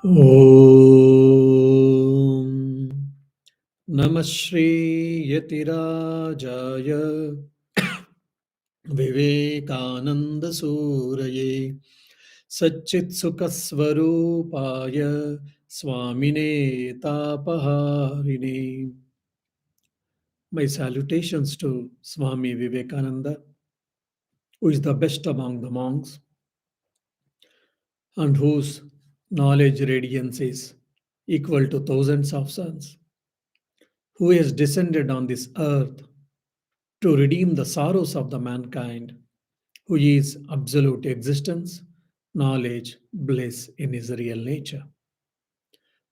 Om Namah Shri Yatirajaya Vivekananda Suraye Satchit Sukasvarupaya Swamine Tapaharine. My salutations to Swami Vivekananda, who is the best among the monks and whose knowledge radiance is equal to thousands of suns, who has descended on this earth to redeem the sorrows of the mankind, who is absolute existence, knowledge, bliss in his real nature.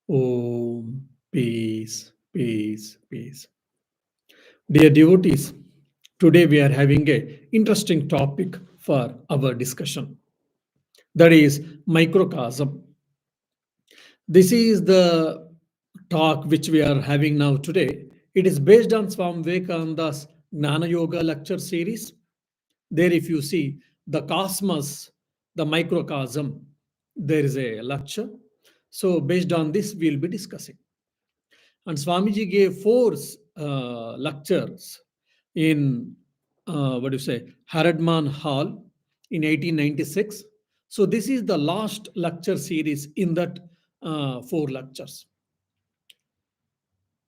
Om, peace, peace, peace. Dear devotees, today we are having a interesting topic for our discussion. That is microcosm. This is the talk which we are having now today. It is based on Swami Vivekananda's Jnana Yoga lecture series. There, if you see the cosmos, the microcosm, there is a lecture. So, based on this, we'll be discussing. And Swamiji gave four lectures in Haradman Hall in 1896. So, this is the last lecture series in that four lectures.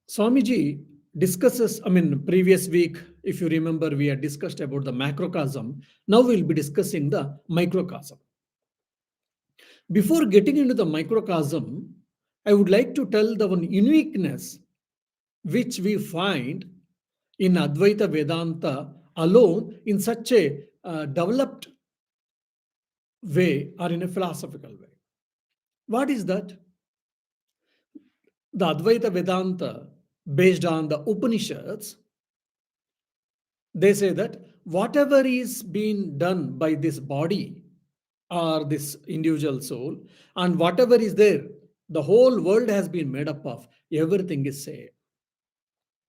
Swamiji discusses, previous week, if you remember, we had discussed about the macrocosm. Now we'll be discussing the microcosm. Before getting into the microcosm, I would like to tell the one uniqueness which we find in Advaita Vedanta alone in such a developed way or in a philosophical way. What is that? The Advaita Vedanta, based on the Upanishads, they say that whatever is being done by this body or this individual soul, and whatever is there, the whole world has been made up of, everything is same.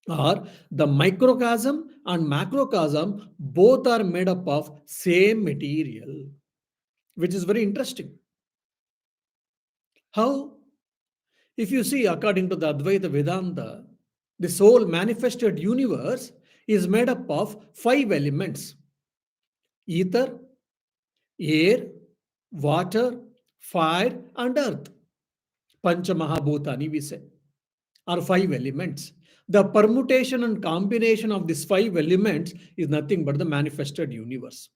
Or the microcosm and macrocosm both are made up of same material, which is very interesting. How? If you see, according to the Advaita Vedanta, this whole manifested universe is made up of 5 elements: ether, air, water, fire, and earth. Pancha Mahabhutani, we say, are 5 elements. The permutation and combination of these 5 elements is nothing but the manifested universe.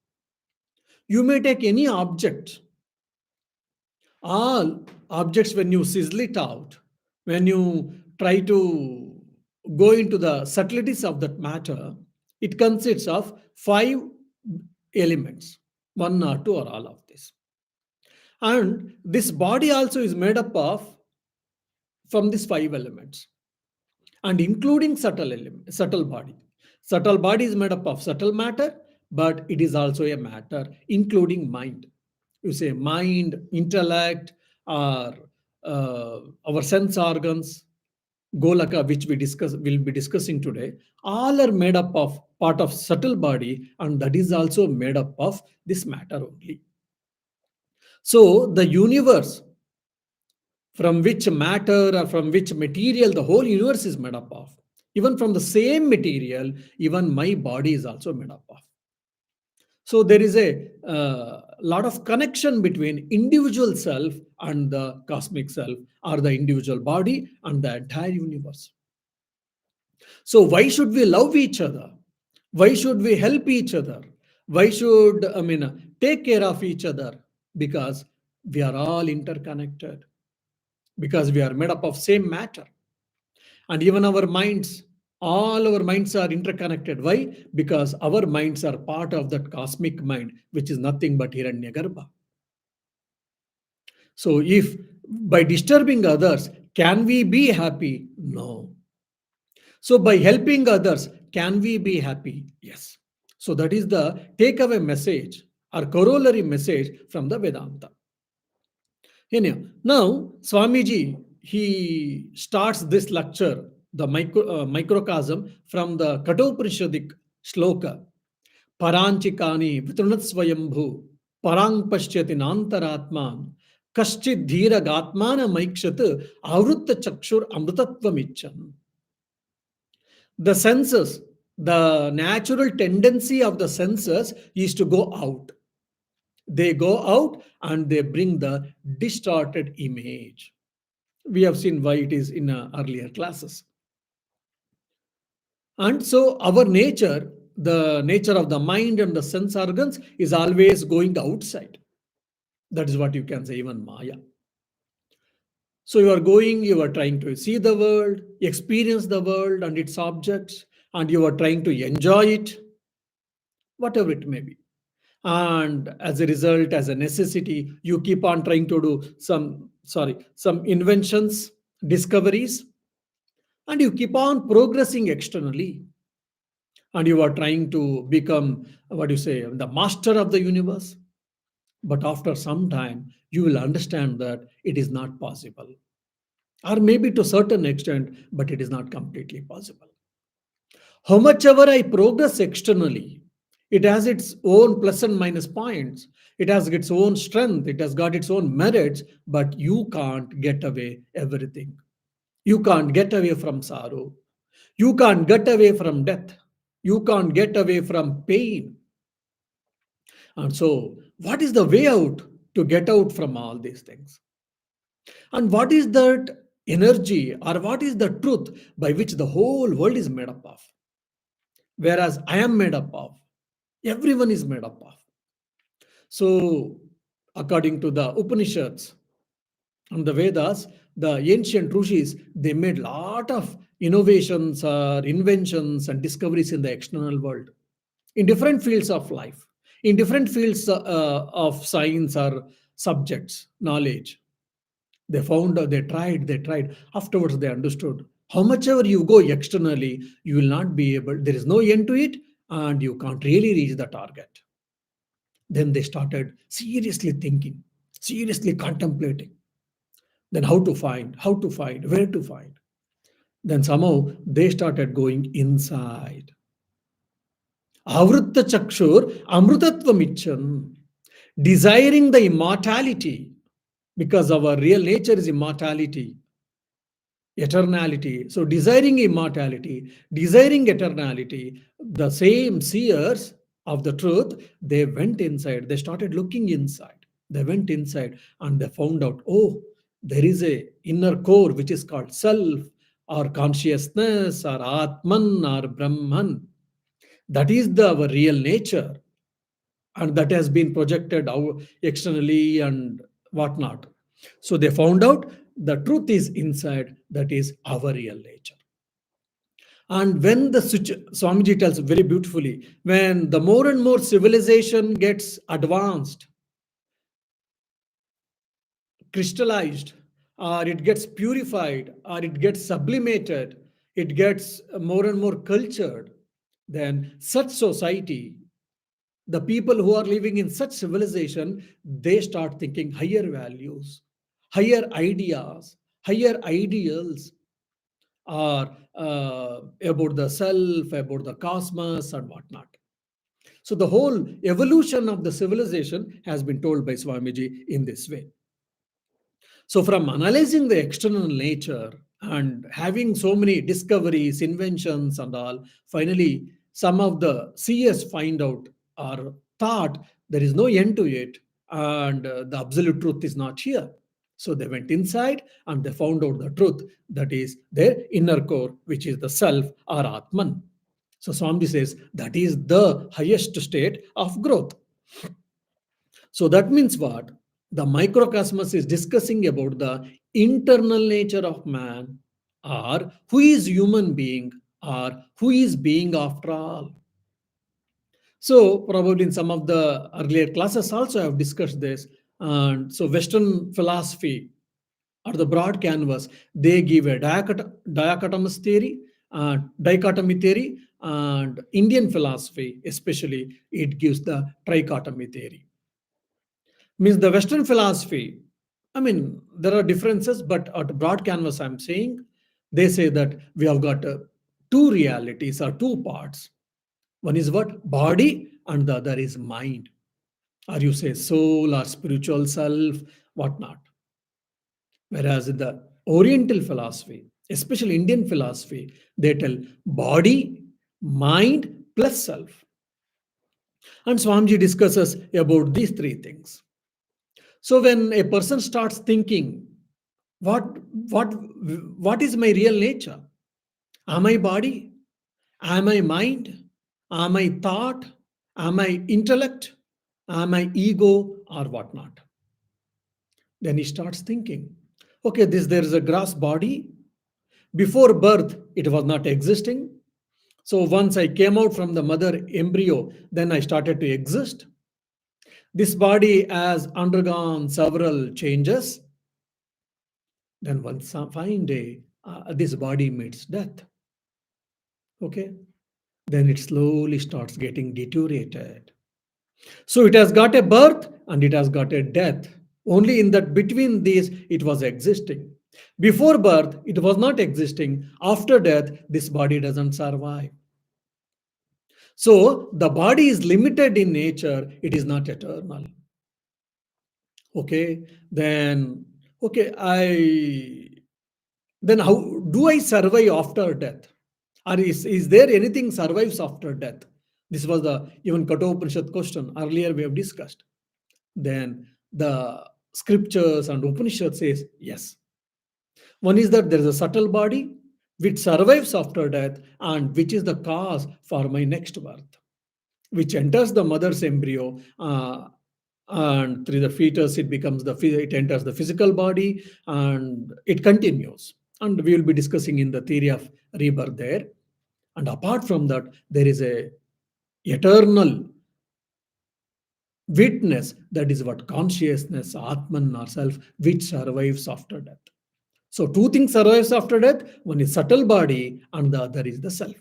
You may take any object. All objects, when you sizzle it out, when you try to go into the subtleties of that matter, it consists of 5 elements, 1 or 2 or all of this. And this body also is made up of from these 5 elements, and including subtle body. Subtle body is made up of subtle matter, but it is also a matter, including mind. You say mind, intellect, or our sense organs, Golaka, which will be discussing today, all are made up of part of subtle body, and that is also made up of this matter only. So the universe, from which matter or from which material the whole universe is made up of, even from the same material, even my body is also made up of. So there is a lot of connection between individual self and the cosmic self, or the individual body and the entire universe. So why should we love each other? Why should we help each other? Why should take care of each other? Because we are all interconnected, because we are made up of same matter. And even our minds, all our minds are interconnected. Why? Because our minds are part of that cosmic mind, which is nothing but Hiranyagarbha. So if by disturbing others, can we be happy? No. So by helping others, can we be happy? Yes. So that is the takeaway message or corollary message from the Vedanta. Anyhow, now Swamiji, he starts this lecture, the microcosm, from the Kathopanishadic shloka. Paranchikani vitrunatsvayambhu parang paschyati nantaratman Kashchit dhira gatmana maikshat avrutta chakshur amrutatvam. The senses, the natural tendency of the senses is to go out. They go out and they bring the distorted image. We have seen why it is in earlier classes. And so, our nature, the nature of the mind and the sense organs, is always going outside. That is what you can say, even Maya. So, you are trying to see the world, experience the world and its objects, and you are trying to enjoy it, whatever it may be. And as a result, as a necessity, you keep on trying to do some inventions, discoveries, and you keep on progressing externally. And you are trying to become, what do you say, the master of the universe. But after some time, you will understand that it is not possible. Or maybe to a certain extent, but it is not completely possible. How much ever I progress externally, it has its own plus and minus points. It has its own strength. It has got its own merits, but you can't get away everything. You can't get away from sorrow. You can't get away from death. You can't get away from pain. And so, what is the way out to get out from all these things? And what is that energy or what is the truth by which the whole world is made up of? Whereas I am made up of, everyone is made up of. So, according to the Upanishads and the Vedas, the ancient rishis, they made lot of innovations or inventions and discoveries in the external world in different fields of life, in different fields of science or subjects, knowledge. They found, they tried. Afterwards, they understood. How much ever you go externally, you will not be able, there is no end to it, and you can't really reach the target. Then they started seriously thinking, seriously contemplating. Then how to find, where to find. Then somehow they started going inside. Avritta chakshur amrutatvam, desiring the immortality, because our real nature is immortality, eternality. So, desiring immortality, desiring eternality, the same seers of the truth, they went inside, they started looking inside. They went inside and they found out, oh, there is a inner core which is called self or consciousness or Atman or Brahman. That is our real nature, and that has been projected out externally and whatnot. So they found out the truth is inside, that is our real nature. And when Swamiji tells very beautifully, when the more and more civilization gets advanced, crystallized, or it gets purified, or it gets sublimated, it gets more and more cultured, then such society, the people who are living in such civilization, they start thinking higher values, higher ideas, higher ideals, or about the self, about the cosmos, and whatnot. So the whole evolution of the civilization has been told by Swamiji in this way. So, from analyzing the external nature and having so many discoveries, inventions, and all, finally, some of the seers find out or thought there is no end to it, and the absolute truth is not here. So, they went inside and they found out the truth, that is their inner core, which is the self or Atman. So, Swami says that is the highest state of growth. So that means what? The microcosmos is discussing about the internal nature of man, or who is human being, or who is being after all. So probably in some of the earlier classes also I have discussed this. And so Western philosophy or the broad canvas, they give a dichotomous theory, dichotomy theory, and Indian philosophy especially, it gives the trichotomy theory. Means the Western philosophy, I mean, there are differences, but at broad canvas, I'm saying, they say that we have got two realities or two parts. One is what? Body, and the other is mind. Or you say soul or spiritual self, whatnot. Whereas in the Oriental philosophy, especially Indian philosophy, they tell body, mind plus self. And Swamiji discusses about these three things. So when a person starts thinking, what what what is my real nature? Am I body? Am I mind? Am I thought? Am I intellect? Am I ego or whatnot? Then he starts thinking, okay, this there is a grass body. Before birth, it was not existing. So once I came out from the mother embryo, then I started to exist. This body has undergone several changes. Then one fine day, this body meets death. Okay, then it slowly starts getting deteriorated. So it has got a birth and it has got a death. Only in that between these, it was existing. Before birth, it was not existing. After death, this body doesn't survive. So the body is limited in nature, it is not eternal. Okay, then, okay, then how do I survive after death? Or is there anything survives after death? This was the even Kathopanishad question earlier we have discussed. Then the scriptures and Upanishad says yes. One is that there is a subtle body which survives after death and which is the cause for my next birth, which enters the mother's embryo, and through the fetus it enters the physical body and it continues. And we will be discussing in the theory of rebirth there. And apart from that, there is a eternal witness, that is what consciousness, Atman or self, which survives after death. So two things survives after death. One is subtle body and the other is the self.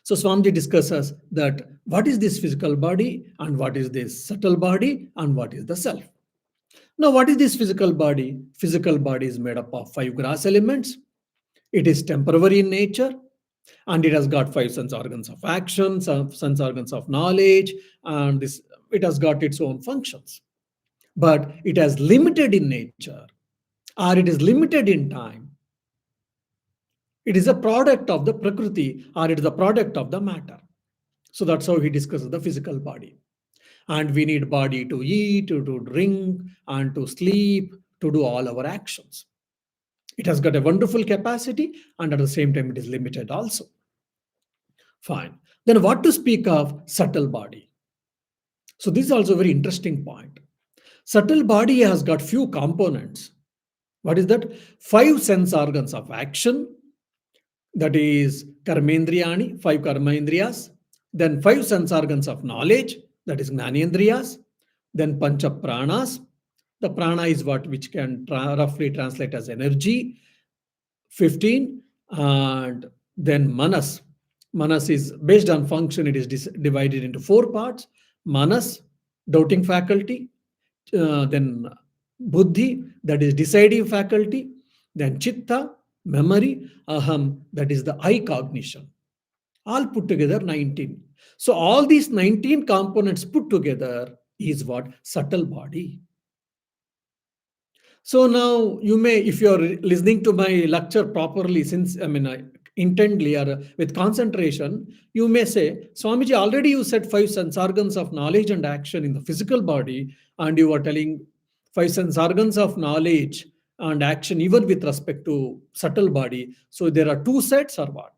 So Swamiji discusses that what is this physical body and what is this subtle body and what is the self. Now, what is this physical body? Physical body is made up of 5 gross elements. It is temporary in nature and it has got 5 sense organs of action, some sense organs of knowledge, and this it has got its own functions. But it has limited in nature or it is limited in time. It is a product of the Prakriti or it is a product of the matter. So that's how he discusses the physical body. And we need body to eat, to drink, and to sleep, to do all our actions. It has got a wonderful capacity, and at the same time, it is limited also. Fine. Then what to speak of subtle body? So this is also a very interesting point. Subtle body has got few components. What is that? 5 sense organs of action, that is karmendriyani, 5 karmendriyas, then 5 sense organs of knowledge, that is gnanendriyas, then pancha pranas. The prana is what which can roughly translate as energy, 15, and then manas. Manas is based on function, it is divided into 4 parts. Manas, doubting faculty, then buddhi, that is deciding faculty, then chitta, memory, aham, that is the I cognition. All put together 19. So all these 19 components put together is what? Subtle body. So now you may, if you're listening to my lecture properly, since intently or with concentration, you may say, Swamiji, already you said 5 sense organs of knowledge and action in the physical body, and you are telling 5 sense organs of knowledge and action even with respect to subtle body. So there are 2 sets or what?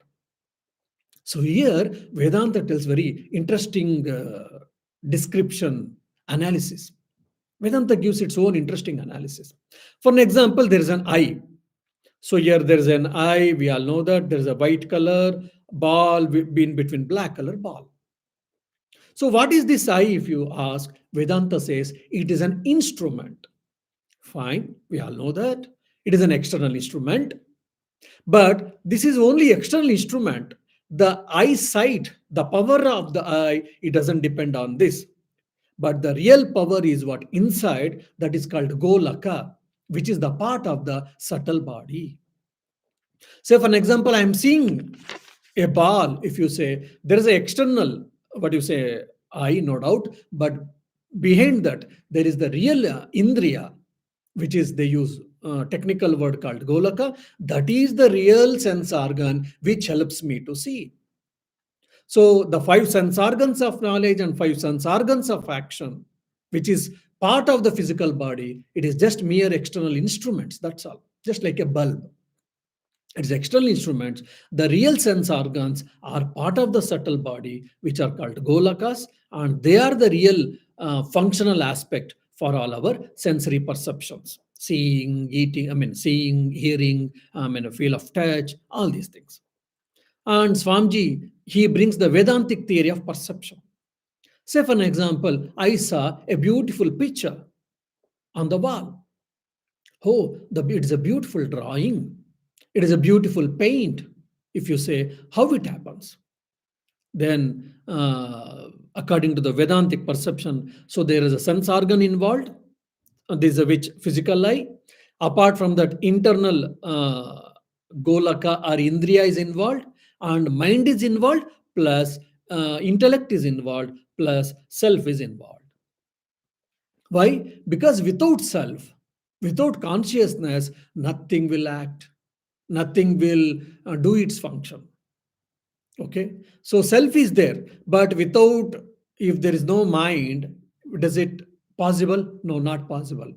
So here Vedanta tells very interesting description analysis. Vedanta gives its own interesting analysis. For an example, there is an eye. So here there is an eye. We all know that there is a white color ball in between black color ball. So what is this eye? If you ask, Vedanta says it is an instrument. Fine, we all know that it is an external instrument. But this is only external instrument. The eyesight, the power of the eye, it doesn't depend on this. But the real power is what? Inside, that is called golaka, which is the part of the subtle body. Say, for an example, I am seeing a ball. If you say there is an external, what you say, eye, no doubt, but behind that, there is the real indriya, which is they use technical word called Golaka. That is the real sense organ which helps me to see. So the five sense organs of knowledge and five sense organs of action, which is part of the physical body, it is just mere external instruments. That's all. Just like a bulb. It's external instruments. The real sense organs are part of the subtle body, which are called Golakas, and they are the real functional aspect for all our sensory perceptions. Seeing, eating, seeing, hearing, a feel of touch, all these things. And Swamiji, he brings the Vedantic theory of perception. Say, for an example, I saw a beautiful picture on the wall. Oh, it is a beautiful drawing. It is a beautiful paint. If you say how it happens, then according to the Vedantic perception, so there is a sense organ involved. This is which physical eye. Apart from that, internal golaka or indriya is involved, and mind is involved, plus intellect is involved, plus self is involved. Why? Because without self, without consciousness, nothing will act, nothing will do its function. Okay, so self is there, but without, if there is no mind, does it possible? No, not possible.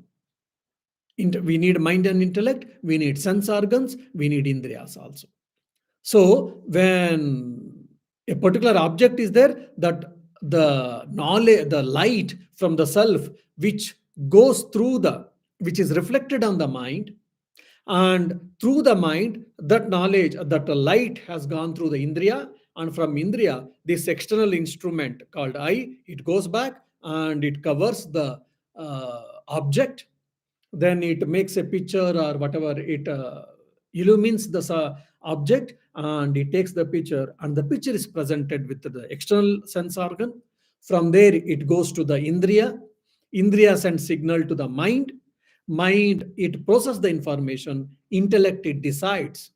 We need mind and intellect, we need sense organs, we need indriyas also. So when a particular object is there, that the knowledge, the light from the self, which goes through the, which is reflected on the mind, and through the mind, that knowledge, that the light has gone through the indriya, and from indriya, this external instrument called eye, it goes back and it covers the object. Then it makes a picture or whatever, it illumines the object, and it takes the picture, and the picture is presented with the external sense organ. From there, it goes to the indriya. Indriya sends signal to the mind. Mind, it processes the information. Intellect, it decides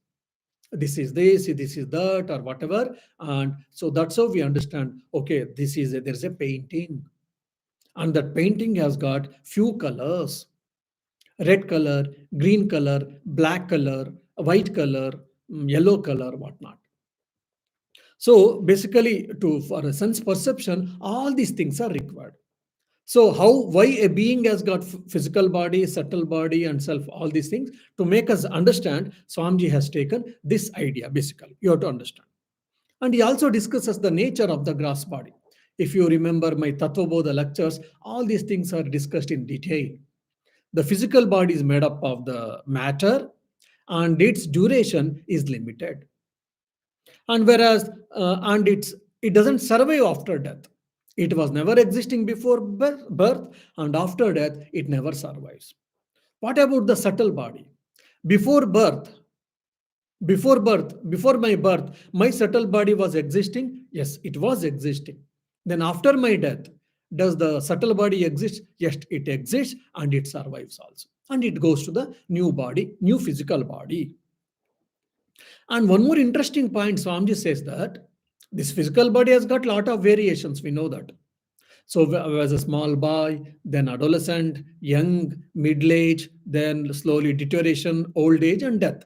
this is this is that, or whatever. And so that's how we understand, okay, there's a painting, and that painting has got few colors: red color, green color, black color, white color, yellow color, whatnot. So basically, for a sense perception, all these things are required. So why a being has got physical body, subtle body, and self, all these things, to make us understand, Swamiji has taken this idea. Basically, you have to understand. And he also discusses the nature of the gross body. If you remember my Tattvabodha lectures, all these things are discussed in detail. The physical body is made up of the matter, and its duration is limited. And whereas, it doesn't survive after death. It was never existing before birth, and after death, it never survives. What about the subtle body? Before birth, before my birth, my subtle body was existing? Yes, it was existing. Then after my death, does the subtle body exist? Yes, it exists, and it survives also. And it goes to the new body, new physical body. And one more interesting point, Swamiji says that this physical body has got a lot of variations. We know that. So as a small boy, then adolescent, young, middle age, then slowly deterioration, old age, and death.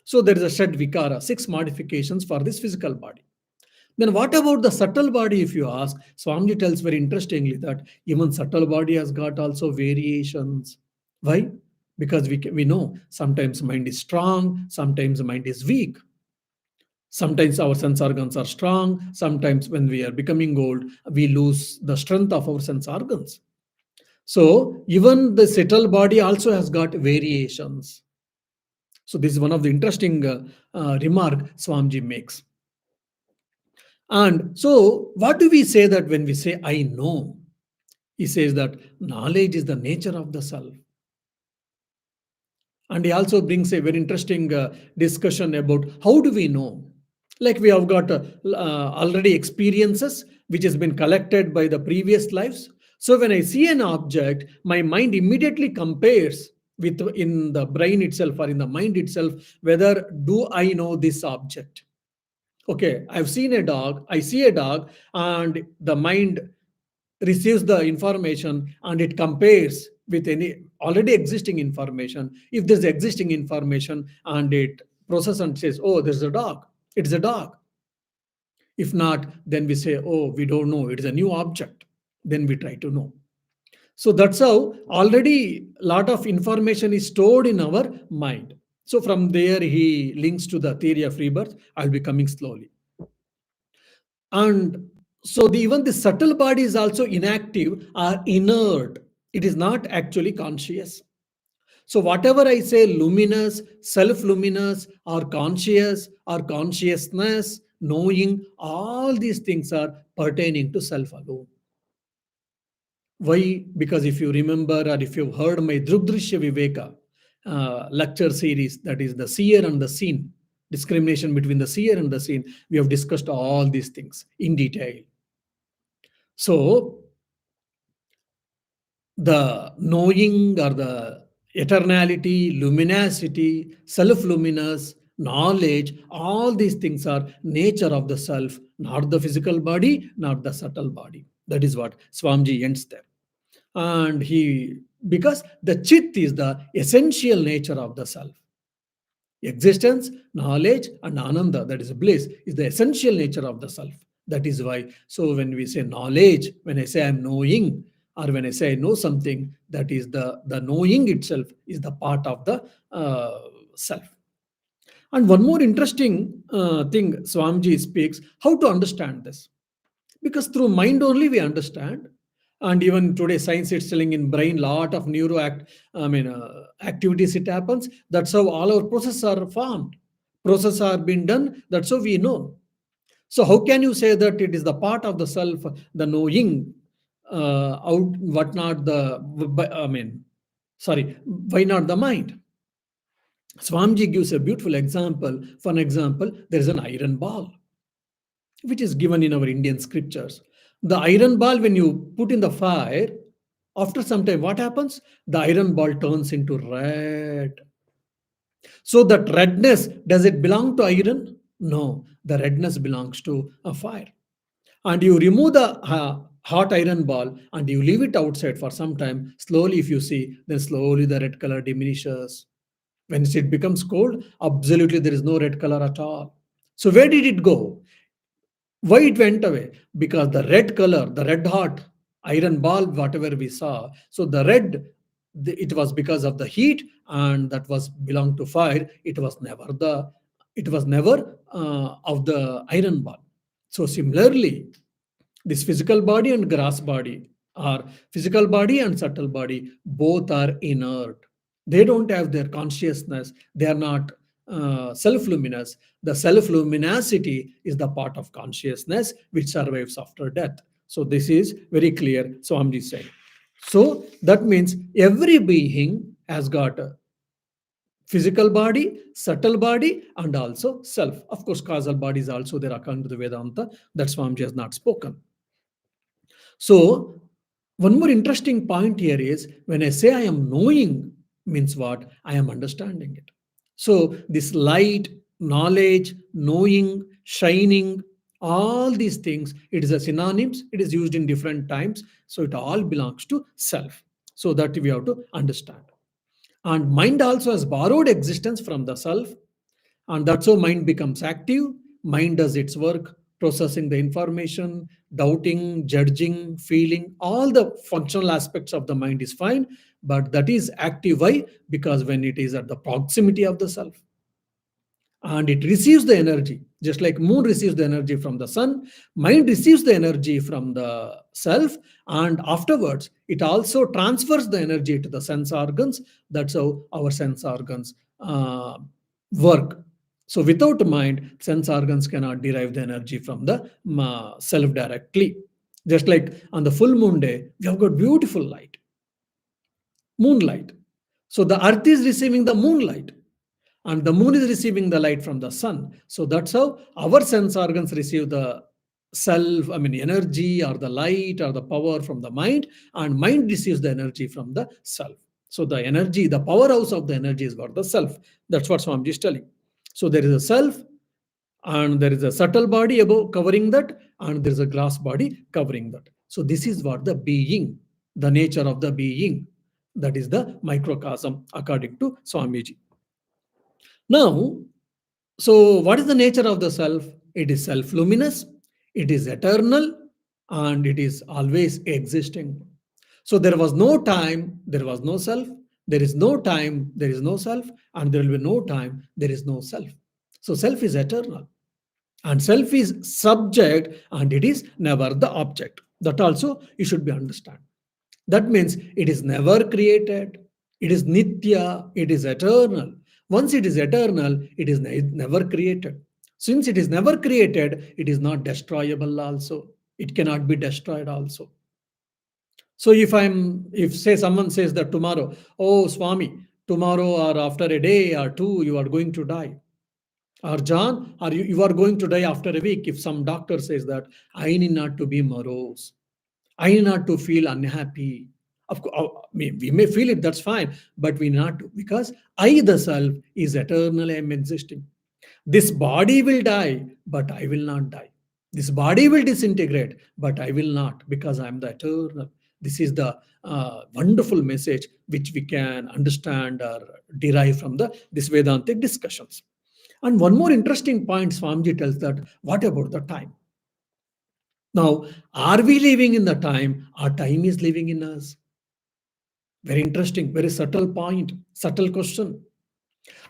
So there is a Shad Vikara, 6 modifications for this physical body. Then what about the subtle body, if you ask? Swamiji tells very interestingly that even subtle body has got also variations. Why? Because we know sometimes mind is strong, sometimes mind is weak. Sometimes our sense organs are strong. Sometimes when we are becoming old, we lose the strength of our sense organs. So even the subtle body also has got variations. So this is one of the interesting remark Swamiji makes. And so what do we say that when we say I know? He says that knowledge is the nature of the self. And he also brings a very interesting discussion about how do we know? Like we have got already experiences which has been collected by the previous lives. So when I see an object, my mind immediately compares with in the brain itself or in the mind itself, whether do I know this object? Okay, I've seen a dog, I see a dog, and the mind receives the information and it compares with any already existing information. If there's existing information and it processes and says, oh, there's a dog, it's a dog. If not, then we say, oh, we don't know, it is a new object. Then we try to know. So that's how already a lot of information is stored in our mind. So from there, he links to the theory of rebirth. I'll be coming slowly. And so even the subtle body is also inactive or inert. It is not actually conscious. So whatever I say, luminous, self-luminous, or consciousness, knowing, all these things are pertaining to self alone. Why? Because if you remember or if you've heard my Drugdrishya Viveka lecture series, that is the seer and the seen, discrimination between the seer and the seen, we have discussed all these things in detail. So the knowing or the eternality, luminosity, self-luminous, knowledge, all these things are nature of the self, not the physical body, not the subtle body. That is what Swamiji ends there. And he, because the chit is the essential nature of the self. Existence, knowledge, and ananda, that is bliss, is the essential nature of the self. That is why, so when we say knowledge, when I say I'm knowing, or when I say I know something, that is the knowing itself is the part of the self. And one more interesting thing Swamiji speaks, how to understand this. Because through mind only we understand. And even today science is telling in brain lot of activities it happens. That's how all our processes are formed, processes are being done. That's how we know. So how can you say that it is the part of the self, the knowing, out what not the why not the mind? Swamiji gives a beautiful example. For an example, there is an iron ball which is given in our Indian scriptures. The iron ball, when you put in the fire, after some time, what happens? The iron ball turns into red. So that redness, does it belong to iron? No, the redness belongs to a fire. And you remove the hot iron ball and you leave it outside for some time. Slowly, if you see, then slowly the red color diminishes. When it becomes cold, absolutely there is no red color at all. So where did it go? Why it went away? Because the red color, the red hot iron ball, whatever we saw, so the red, it was because of the heat, and that was belonged to fire. It was never of the iron ball. So similarly, this physical body and gross body, or physical body and subtle body, both are inert. They don't have their consciousness. They are not self-luminous. The self-luminosity is the part of consciousness which survives after death. So this is very clear, Swamiji said. So that means every being has got a physical body, subtle body, and also self. Of course, causal body is also there according to the Vedanta. That Swamiji has not spoken. So one more interesting point here is, when I say I am knowing, means what? I am understanding it. So this light, knowledge, knowing, shining, all these things, it is a synonyms. It is used in different times. So it all belongs to self. So that we have to understand. And mind also has borrowed existence from the self, and that's how mind becomes active. Mind does its work, processing the information, doubting, judging, feeling, all the functional aspects of the mind is fine, but that is active. Why? Because when it is at the proximity of the self, and it receives the energy, just like moon receives the energy from the sun, mind receives the energy from the self, and afterwards it also transfers the energy to the sense organs. That's how our sense organs work. So without mind, sense organs cannot derive the energy from the self directly. Just like on the full moon day, we have got beautiful light, moonlight. So the earth is receiving the moonlight, and the moon is receiving the light from the sun. So that's how our sense organs receive the energy or the light or the power from the mind, and mind receives the energy from the self. So the energy, the powerhouse of the energy is got the self. That's what Swamiji is telling. So there is a self, and there is a subtle body above covering that, and there is a glass body covering that. So this is what the being, the nature of the being. That is the microcosm, according to Swamiji. Now, so what is the nature of the self? It is self luminous, it is eternal, and it is always existing. So there was no time, there was no self. There is no time, there is no self, and there will be no time, there is no self. So self is eternal, and self is subject, and it is never the object. That also you should be understand. That means it is never created, it is nitya, it is eternal. Once it is eternal, it is never created. Since it is never created, it is not destroyable also. It cannot be destroyed also. So if say someone says that tomorrow, oh Swami, tomorrow or after a day or two, you are going to die. Or John, you are going to die after a week. If some doctor says that, I need not to be morose. I need not to feel unhappy. Of course, we may feel it, that's fine, but we not to, because I, the self, is eternal, I am existing. This body will die, but I will not die. This body will disintegrate, but I will not, because I am the eternal. This is the wonderful message which we can understand or derive from this Vedantic discussions. And one more interesting point, Swamiji tells that, what about the time? Now, are we living in the time? Our time is living in us. Very interesting, very subtle point, subtle question.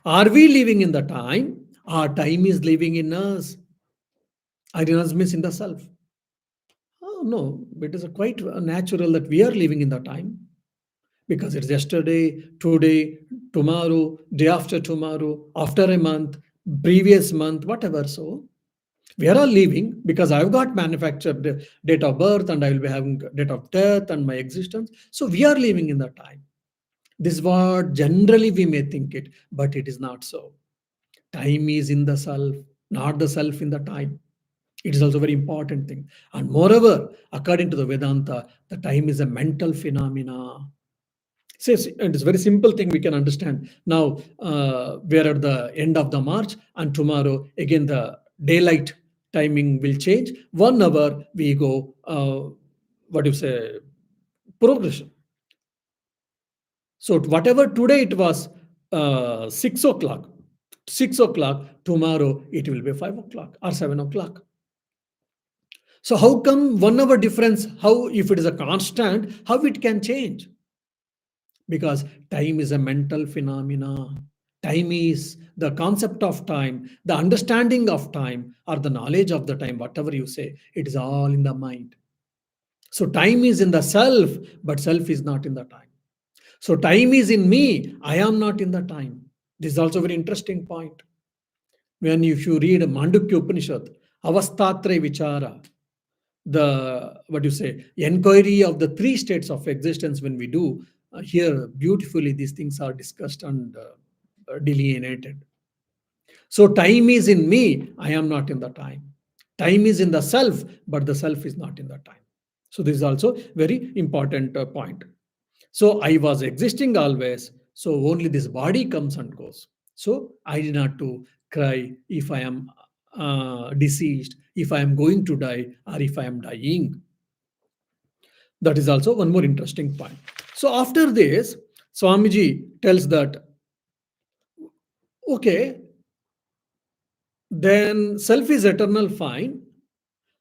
Are we living in the time? Our time is living in us. Our in us means in the self. Oh, no, it is quite natural that we are living in the time because it's yesterday, today, tomorrow, day after tomorrow, after a month, previous month, whatever. So we are all living because I've got manufactured date of birth and I will be having date of death and my existence. So we are living in the time. This is what generally we may think it, but it is not so. Time is in the self, not the self in the time. It is also a very important thing. And moreover, according to the Vedanta, the time is a mental phenomena. And it's a very simple thing we can understand. Now, we're at the end of the March, and tomorrow, again, the daylight timing will change. 1 hour, we go, what do you say, progression. So, whatever today it was 6 o'clock, 6 o'clock, tomorrow it will be 5 o'clock or 7 o'clock. So, how come 1 hour difference? How, if it is a constant, how it can change? Because time is a mental phenomena. Time is the concept of time, the understanding of time, or the knowledge of the time, whatever you say, it is all in the mind. So time is in the self, but self is not in the time. So time is in me, I am not in the time. This is also a very interesting point. When if you read Mandukya Upanishad, Avastatre Vichara, the what you say inquiry of the three states of existence, when we do here beautifully these things are discussed and delineated. So time is in me, I am not in the time. Time is in the self, but the self is not in the time. So this is also very important point. So I was existing always, so only this body comes and goes. So I did not to cry if I am deceased, if I am going to die, or if I am dying. That is also one more interesting point. So after this, Swamiji tells that, okay, then self is eternal, fine.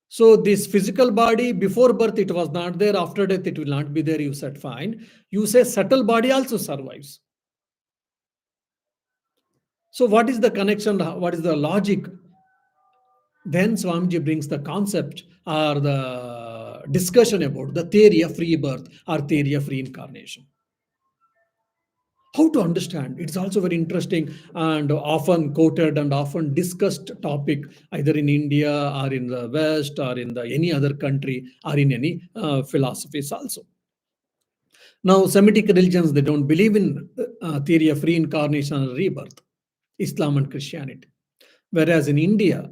So this physical body, before birth it was not there, after death it will not be there, you said fine. You say subtle body also survives. So what is the connection? What is the logic? Then Swamiji brings the concept or the discussion about the theory of rebirth or theory of reincarnation. How to understand? It's also very interesting and often quoted and often discussed topic either in India or in the West or in any other country or in any philosophies also. Now, Semitic religions, they don't believe in theory of reincarnation or rebirth, Islam and Christianity. Whereas in India,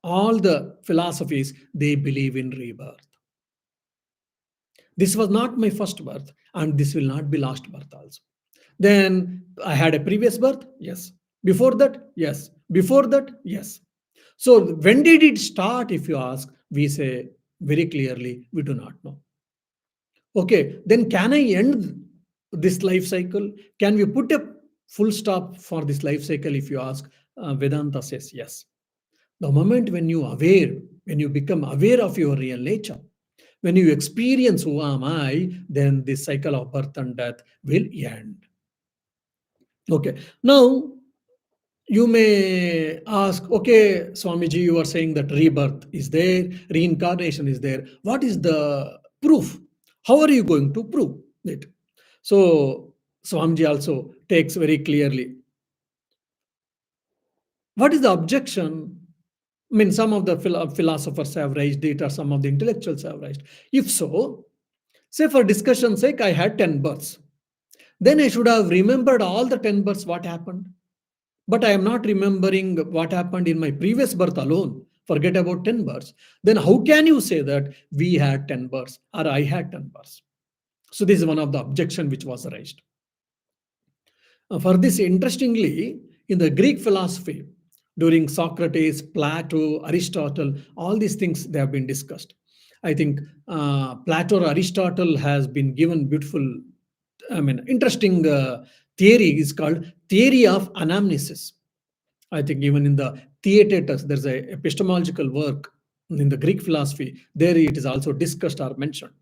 all the philosophies, they believe in rebirth. This was not my first birth, and this will not be last birth also. Then I had a previous birth, yes. Before that, yes. Before that, yes. So when did it start? If you ask, we say very clearly, we do not know. Okay, then can I end? this life cycle? Can we put a full stop for this life cycle? If you ask, Vedanta says yes. The moment when you aware, when you become aware of your real nature, when you experience who am I, then this cycle of birth and death will end. Okay. Now you may ask, okay, Swamiji, you are saying that rebirth is there, reincarnation is there. What is the proof? How are you going to prove it? So Swamiji also takes very clearly. What is the objection? I mean, some of the philosophers have raised it, or some of the intellectuals have raised. If so, say for discussion's sake, I had 10 births. Then I should have remembered all the 10 births, what happened. But I am not remembering what happened in my previous birth alone. Forget about 10 births. Then how can you say that we had 10 births or I had 10 births? So this is one of the objection which was raised. For this, interestingly, in the Greek philosophy, during Socrates, Plato, Aristotle, all these things they have been discussed. I think Plato or Aristotle has been given beautiful, I mean, interesting theory is called theory of anamnesis. I think even in the Theaetetus, there's a epistemological work in the Greek philosophy. There it is also discussed or mentioned.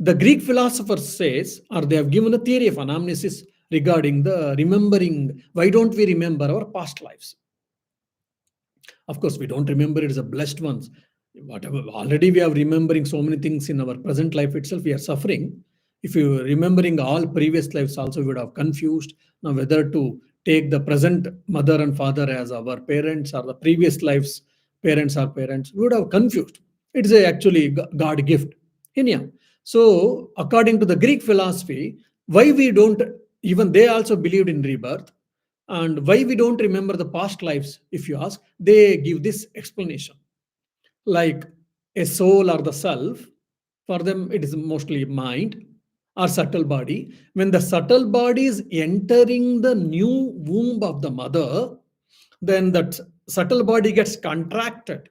The Greek philosopher says, or they have given a theory of anamnesis regarding the remembering. Why don't we remember our past lives? Of course, we don't remember it as a blessed ones. Whatever, already we are remembering so many things in our present life itself, we are suffering. If you remembering all previous lives also, we would have confused now whether to take the present mother and father as our parents or the previous lives parents or parents. We would have confused. It's a actually God gift. Anyhow, so according to the Greek philosophy, why we don't, even they also believed in rebirth, and why we don't remember the past lives, if you ask, they give this explanation. Like a soul or the self, for them it is mostly mind or subtle body. When the subtle body is entering the new womb of the mother, then that subtle body gets contracted.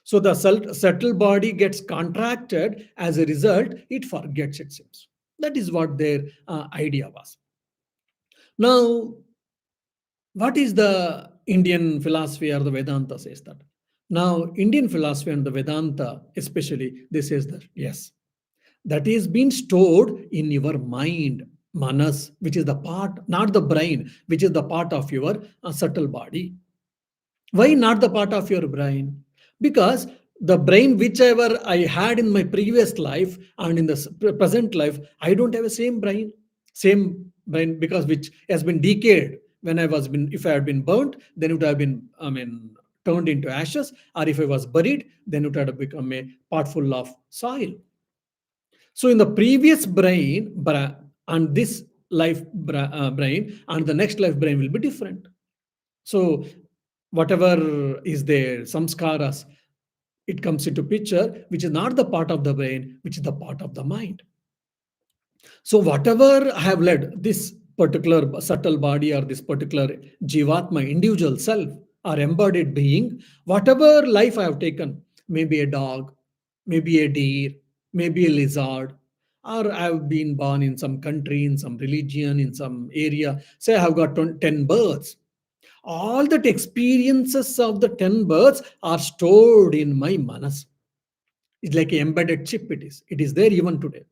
So the subtle body gets contracted. As a result, it forgets, it seems. That is what their idea was. Now, what is the Indian philosophy or the Vedanta says that? Now, Indian philosophy and the Vedanta, especially, they says that yes, that is being stored in your mind, manas, which is the part, not the brain, which is the part of your subtle body. Why not the part of your brain? Because the brain, whichever I had in my previous life and in the present life, I don't have the same brain because which has been decayed. When I was been, if I had been burnt, then it would have been, I mean, turned into ashes, or if I was buried, then it would have become a pot full of soil. So in the previous brain and this life brain and the next life brain will be different. So whatever is there, samskaras, it comes into picture, which is not the part of the brain, which is the part of the mind. So whatever I have led, this particular subtle body or this particular jivatma, individual self or embodied being, whatever life I have taken, maybe a dog, maybe a deer, maybe a lizard, or I have been born in some country, in some religion, in some area. Say I have got 10 births. All that experiences of the 10 births are stored in my manas. It's like an embedded chip. It is there even today.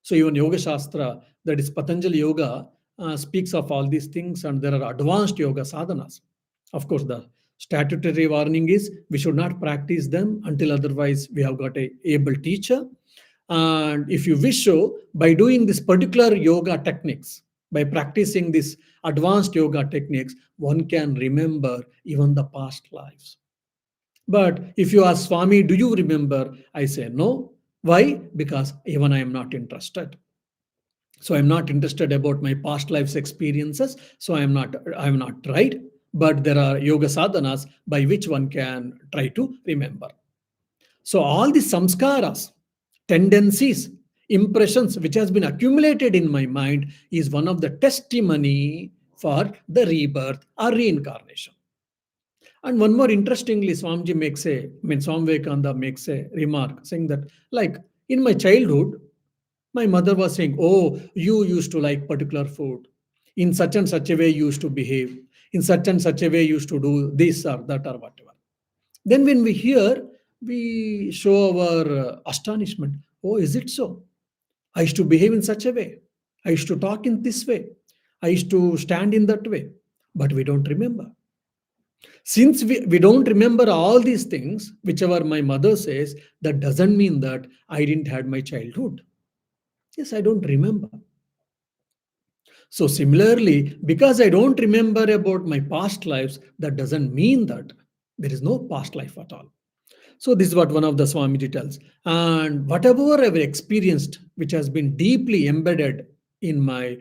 So even Yoga Shastra, that is Patanjali Yoga, speaks of all these things, and there are advanced yoga sadhanas. Of course, the statutory warning is we should not practice them until otherwise we have got a able teacher. And if you wish so, by doing this particular yoga techniques, by practicing this advanced yoga techniques, one can remember even the past lives. But if you ask Swami, do you remember? I say no. Why? Because even I am not interested. So I'm not interested about my past life's experiences. So I'm not right. But there are yoga sadhanas by which one can try to remember. So all the samskaras, tendencies, impressions which has been accumulated in my mind is one of the testimony for the rebirth or reincarnation. And one more interestingly, Swami Vivekananda makes a remark saying that, like in my childhood, My mother was saying, "Oh, you used to like particular food. In such and such a way, you used to behave. In such and such a way, you used to do this or that or whatever." Then, when we hear, we show our astonishment. Oh, is it so? I used to behave in such a way. I used to talk in this way. I used to stand in that way. But we don't remember. Since we don't remember all these things, whichever my mother says, that doesn't mean that I didn't had my childhood. Yes, I don't remember. So, similarly, because I don't remember about my past lives, that doesn't mean that there is no past life at all. So, this is what one of the Swamiji tells. And whatever I've experienced, which has been deeply embedded in my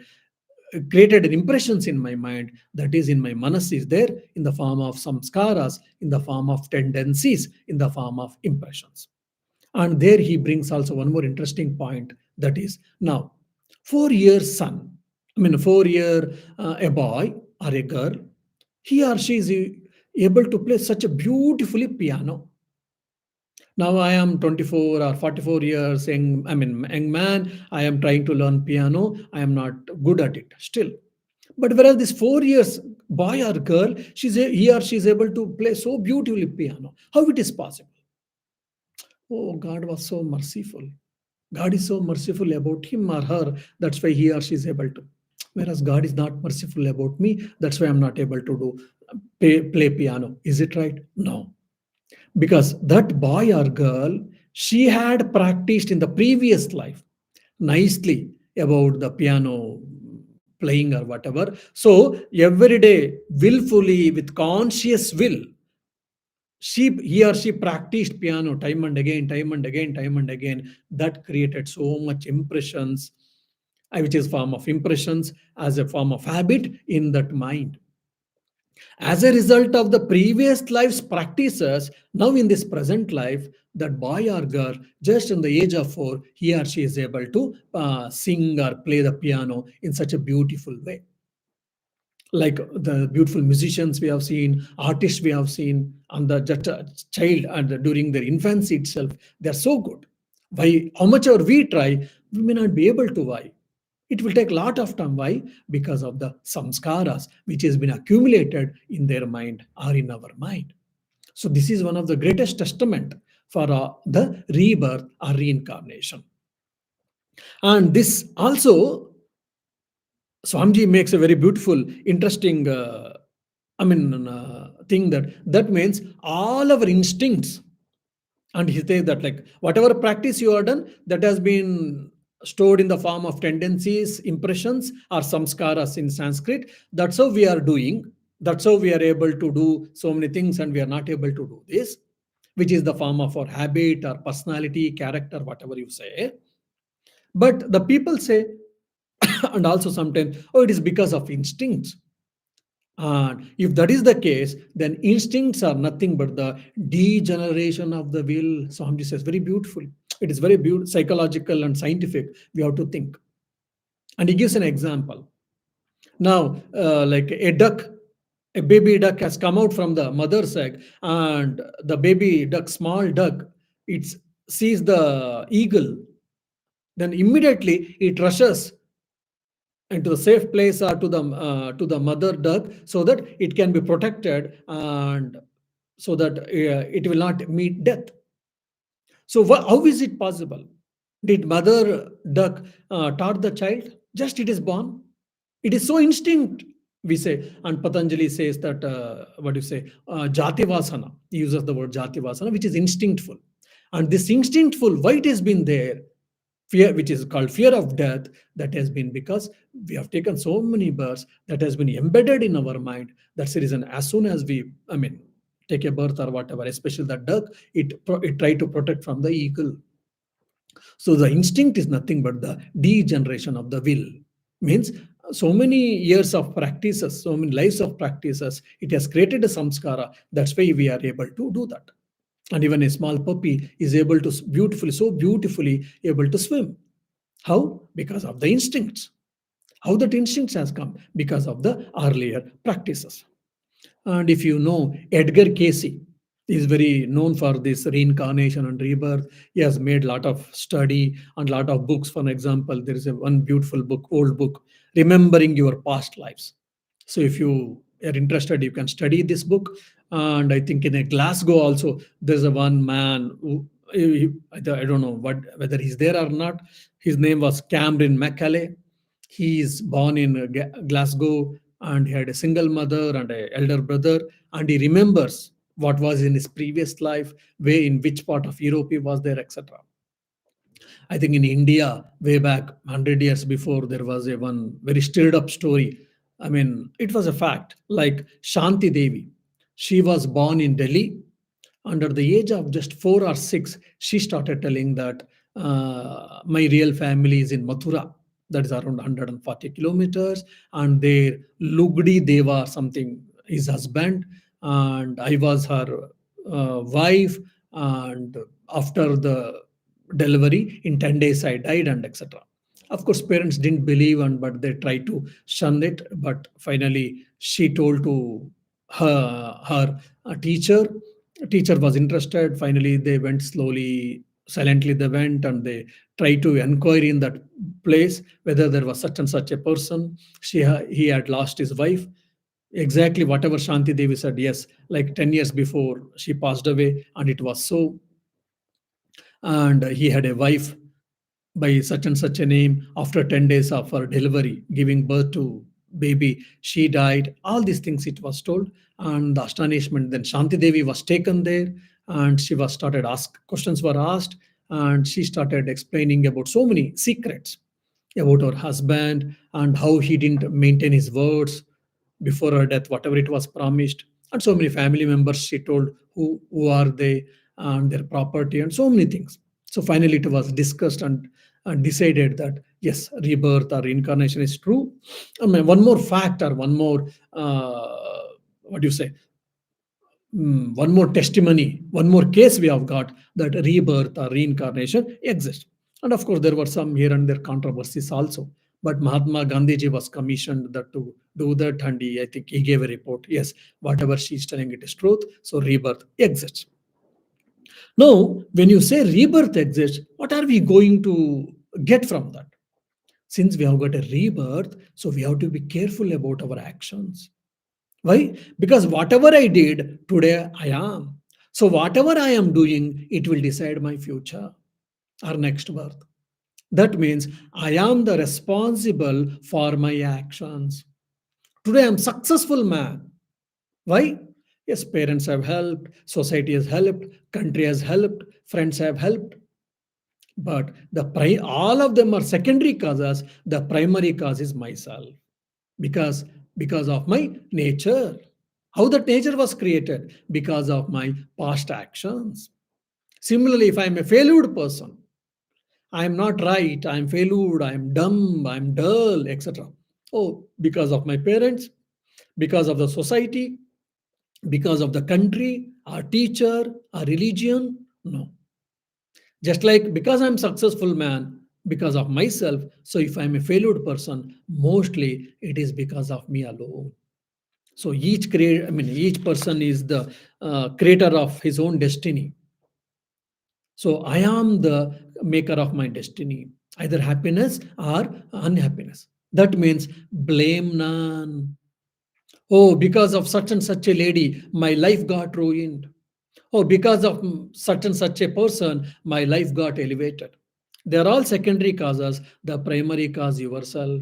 created impressions in my mind, that is in my manas, is there in the form of samskaras, in the form of tendencies, in the form of impressions. And there he brings also one more interesting point, that is now 4 years son, I mean 4 year a boy or a girl, he or she is able to play such a beautifully piano. Now I am 24 or 44 years young, I mean young man, I am trying to learn piano, I am not good at it still. But whereas this 4 years boy or girl, he or she is able to play so beautifully piano. How it is possible? Oh, God was so merciful. God is so merciful about him or her. That's why he or she is able to. Whereas God is not merciful about me. That's why I'm not able to do play piano. Is it right? No. Because that boy or girl, she had practiced in the previous life nicely about the piano playing or whatever. So every day, willfully, with conscious will, he or she practiced piano time and again, time and again, time and again. That created so much impressions, which is form of impressions as a form of habit in that mind. As a result of the previous life's practices, now in this present life, that boy or girl, just in the age of 4, he or she is able to sing or play the piano in such a beautiful way. Like the beautiful musicians we have seen, artists we have seen, and the just child and during their infancy itself, they are so good. Why? How much ever we try, we may not be able to. Why? It will take a lot of time. Why? Because of the samskaras which has been accumulated in their mind or in our mind. So this is one of the greatest testament for the rebirth or reincarnation. And this also Swamiji makes a very beautiful, interesting, thing that means all our instincts, and he says that like whatever practice you have done, that has been stored in the form of tendencies, impressions, or samskaras in Sanskrit. That's how we are doing. That's how we are able to do so many things, and we are not able to do this, which is the form of our habit or personality, character, whatever you say. But the people say, and also sometimes, oh, it is because of instincts. And if that is the case, then instincts are nothing but the degeneration of the will. Swamiji says very beautifully. It is very beautiful, psychological and scientific. We have to think. And he gives an example. Now, like a duck, a baby duck has come out from the mother's egg, and the baby duck, small duck, it sees the eagle. Then immediately it rushes into the safe place or to the mother duck, so that it can be protected, and so that it will not meet death. So how is it possible? Did mother duck taught the child? Just it is born. It is so instinct, we say. And Patanjali says that, what do you say, jati vasana. He uses the word jati vasana, which is instinctful. And this instinctful, why it has been there, fear, which is called fear of death, that has been because we have taken so many births, that has been embedded in our mind. That's the reason as soon as we, take a birth or whatever, especially the duck, it try to protect from the eagle. So the instinct is nothing but the degeneration of the will. Means so many years of practices, so many lives of practices, it has created a samskara. That's why we are able to do that. And even a small puppy is able to beautifully, so beautifully able to swim. How? Because of the instincts. How that instincts has come? Because of the earlier practices. And if you know Edgar Casey, He is very known for this reincarnation and rebirth. He has made a lot of study and lot of books. For example, there is a one beautiful book, old book, Remembering Your Past Lives. So if you are interested, you can study this book. And I think in a Glasgow also, there's a one man who I don't know whether he's there or not. His name was Cameron McCalley. He is born in Glasgow, and he had a single mother and an elder brother, and he remembers what was in his previous life, where in which part of Europe he was there, etc. I think in India, way back 100 years before, there was a one very stirred up story. I mean, it was a fact. Like Shanti Devi, she was born in Delhi. Under the age of just 4 or 6, she started telling that my real family is in Mathura, that is around 140 kilometers, and their Lugdi Deva, something, his husband, and I was her wife. And after the delivery, in 10 days, I died, and etc. Of course, parents didn't believe, and but they tried to shun it. But finally, she told to her teacher. Teacher was interested. Finally, they went slowly, silently. They went and they tried to inquire in that place whether there was such and such a person. He had lost his wife. Exactly whatever Shanti Devi said. Yes, like 10 years before she passed away, and it was so. And he had a wife by such and such a name. After 10 days of her delivery, giving birth to baby, she died. All these things it was told. And the astonishment, then Shanti Devi was taken there, and she was started asked, questions were asked, and she started explaining about so many secrets about her husband and how he didn't maintain his words before her death, whatever it was promised. And so many family members she told, who are they, and their property, and so many things. So finally it was discussed, and decided that yes, rebirth or reincarnation is true. I mean, one more fact, or one more what do you say, one more testimony, one more case we have got, that rebirth or reincarnation exists. And of course, there were some here and there controversies also. But Mahatma Gandhiji was commissioned that to do that, and I think he gave a report. Yes, whatever she's telling, it is truth. So rebirth exists. Now, when you say rebirth exists, what are we going to get from that? Since we have got a rebirth, so we have to be careful about our actions. Why? Because whatever I did today, I am. So whatever I am doing, it will decide my future or next birth. That means I am the responsible for my actions. Today I'm successful man. Why? Yes, parents have helped, society has helped, country has helped, friends have helped. But all of them are secondary causes. The primary cause is myself. because because of my nature. How that nature was created? Because of my past actions. Similarly, if I am a failed person, I am not right, I am failed, I am dumb, I am dull, etc. Oh, because of my parents, because of the society, because of the country, our teacher, our religion? No. Just like because I'm successful man, because of myself. So if I'm a failed person, mostly it is because of me alone. So each person is the creator of his own destiny. So I am the maker of my destiny, either happiness or unhappiness. That means blame none. Oh, because of such and such a lady, my life got ruined. Oh, because of such and such a person, my life got elevated. They're all secondary causes. The primary cause yourself.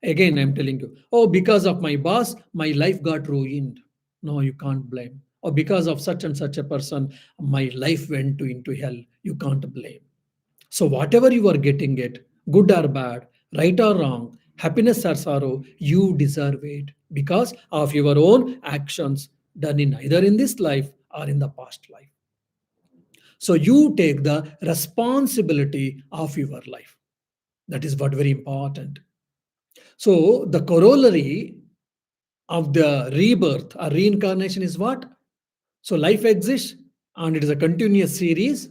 Again, I'm telling you, oh, because of my boss, my life got ruined. No, you can't blame. Or because of such and such a person, my life went into hell. You can't blame. So, whatever you are getting it, good or bad, right or wrong, happiness or sorrow, you deserve it because of your own actions done in either in this life or in the past life. So, you take the responsibility of your life. That is what very important. So, the corollary of the rebirth or reincarnation is what? So life exists and it is a continuous series.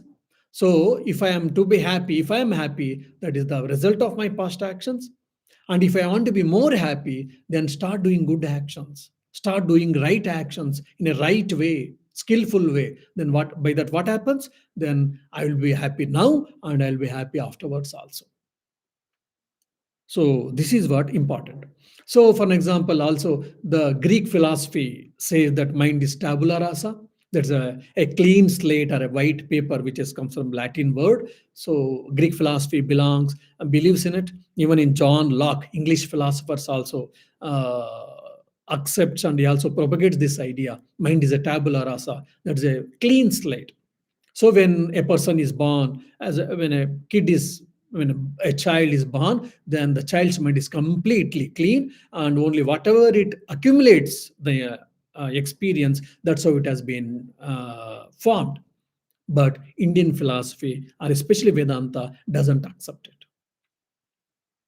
So if I am to be happy, if I am happy, that is the result of my past actions. And if I want to be more happy, then start doing good actions. Start doing right actions in a right way. skillful way, then what by that what happens? Then I will be happy now and I'll be happy afterwards also. So this is what important. So for an example, also the Greek philosophy says that mind is tabula rasa. That's a clean slate or a white paper, which has come from Latin word. So Greek philosophy belongs and believes in it. Even in John Locke, English philosophers also accepts, and he also propagates this idea. Mind is a tabula rasa. That's a clean slate. So when a person is born, when a kid is when a child is born, then the child's mind is completely clean, and only whatever it accumulates the experience, that's how it has been formed. But Indian philosophy, or especially Vedanta, doesn't accept it.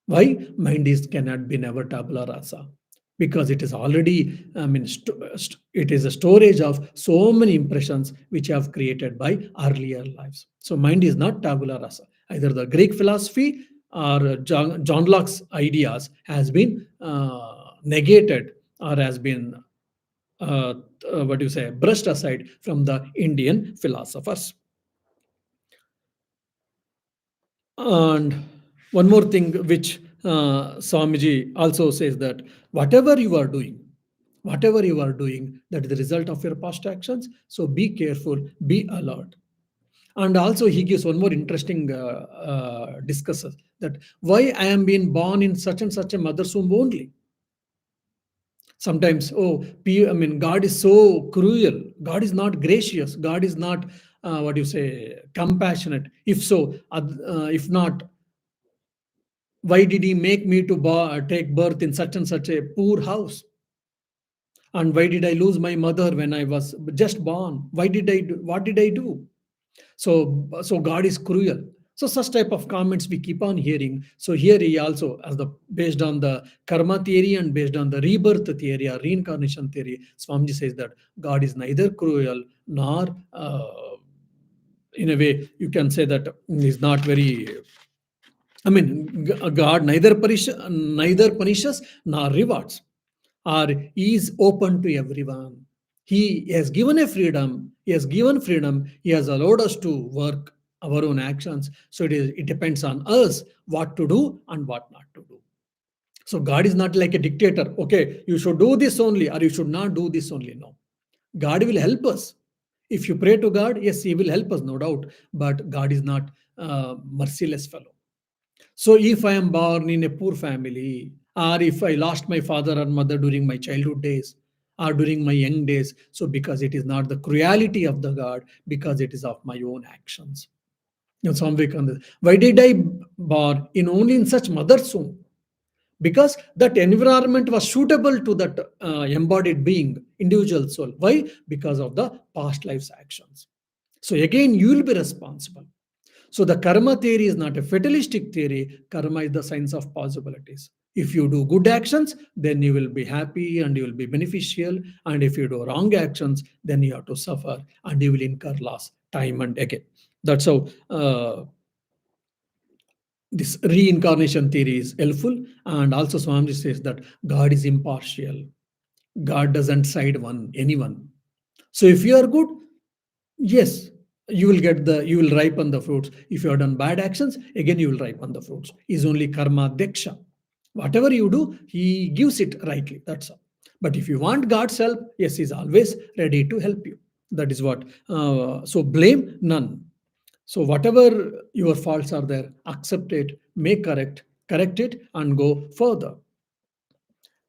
Why? Mind is cannot be never tabula rasa, because it is already, I mean, it is a storage of so many impressions which have created by earlier lives. So mind is not tabula rasa. Either the Greek philosophy or John Locke's ideas has been negated or has been what do you say, brushed aside from the Indian philosophers. And one more thing which Swamiji also says, that whatever you are doing, that is the result of your past actions. So be careful, be alert. And also he gives one more interesting discusses that why I am being born in such and such a mother's womb only. Sometimes, I mean, God is so cruel. God is not gracious. God is not, what do you say, compassionate. If so, if not, why did he make me to take birth in such and such a poor house? And why did I lose my mother when I was just born? Why did I do, what did I do? So God is cruel. So such type of comments we keep on hearing. So here he also, as the based on the karma theory and based on the rebirth theory or reincarnation theory, Swamiji says that God is neither cruel nor, in a way, you can say that is not very. I mean, God neither punishes nor rewards, or is open to everyone. He has given a freedom. He has given freedom. He has allowed us to work our own actions. So it depends on us what to do and what not to do. So God is not like a dictator. Okay, you should do this only, or you should not do this only. No, God will help us. If you pray to God, yes, He will help us, no doubt. But God is not merciless fellow. So if I am born in a poor family, or if I lost my father or mother during my childhood days or during my young days, so because it is not the cruelty of the God, because it is of my own actions. You know, Swami Vivekananda, why did I born in only in such mother's womb? Because that environment was suitable to that embodied being, individual soul. Why? Because of the past life's actions. So again, you will be responsible. So the karma theory is not a fatalistic theory. Karma is the science of possibilities. If you do good actions, then you will be happy and you will be beneficial. And if you do wrong actions, then you have to suffer and you will incur loss time and again. That's how this reincarnation theory is helpful. And also Swami says that God is impartial. God doesn't side anyone. So if you are good, yes, you will ripen the fruits. If you have done bad actions, again you will ripen the fruits. Is only karma deksha. Whatever you do, he gives it rightly. That's all. But if you want God's help, yes, he's always ready to help you. That is what. So blame none. So whatever your faults are there, accept it, correct it, and go further.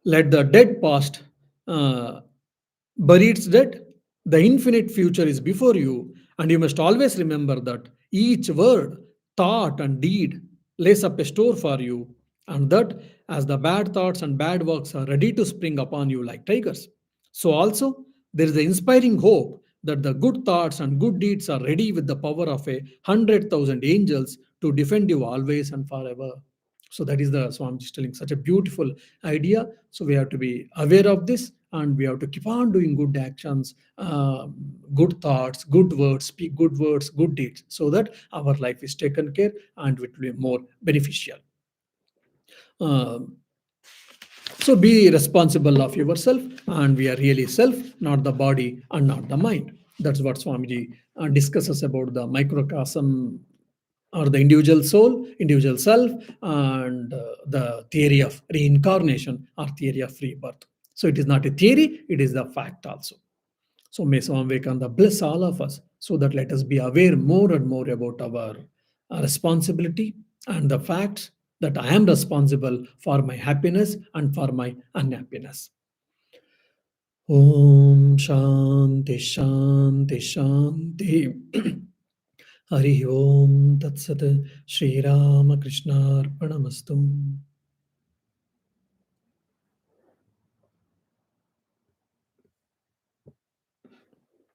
Let the dead past uh, bury its dead. The infinite future is before you, and you must always remember that each word, thought, and deed lays up a store for you, and that as the bad thoughts and bad works are ready to spring upon you like tigers, so also there is the inspiring hope that the good thoughts and good deeds are ready with the power of 100,000 angels to defend you always and forever. So that is the Swami is telling such a beautiful idea. So we have to be aware of this, and we have to keep on doing good actions, good thoughts, good words, speak good words, good deeds, so that our life is taken care and it will be more beneficial. Um, so be responsible of yourself, and we are really self, not the body and not the mind. That's what Swamiji discusses about the microcosm or the individual soul, individual self, and the theory of reincarnation or theory of rebirth. So it is not a theory, it is the fact also. So may Swami Vivekananda bless all of us so that let us be aware more and more about our responsibility and the fact that I am responsible for my happiness and for my unhappiness. Om Shanti Shanti Shanti. Hari Om Tat Sat. Shri Rama Krishna Arpanamastu.